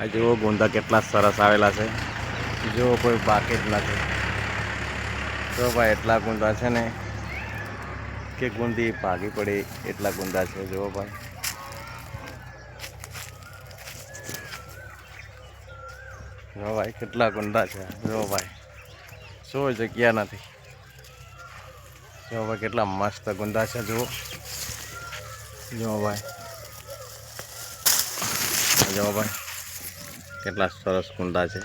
આ જુઓ ગુંદા કેટલા સરસ આવેલા છે, જો કોઈ બાકી જ નથી. જો ભાઈ એટલા ગુંદા છે ને કે ગુંદી ભાગી પડી એટલા ગુંદા છે. જુઓ ભાઈ, જો ભાઈ કેટલા ગુંદા છે. જો ભાઈ શું જગ્યા નથી. જો ભાઈ કેટલા મસ્ત ગુંદા છે. જુઓ જો ભાઈ, જો ભાઈ કેટલા સરસ ગુંદા છે.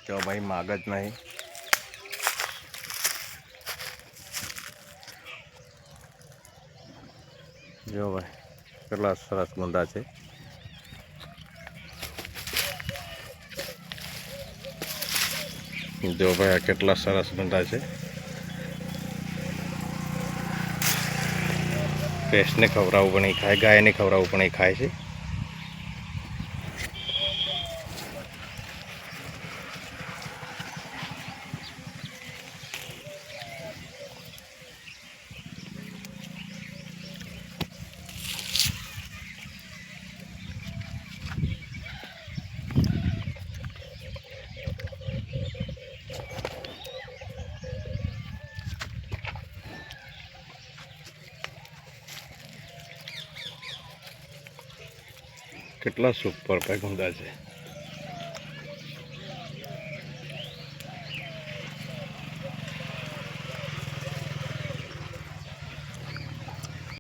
જો ભાઈ માગ જ નહીં. જો ભાઈ કેટલા સરસ ગુંદા છે. જો ભાઈ આ કેટલા સરસ ગુંદા છે. ભેંસને ખવડાવવું પણ એ ખાય, ગાયને ખવડાવવું પણ એ ખાય છે. કેટલા સુપર ગુંદા છે.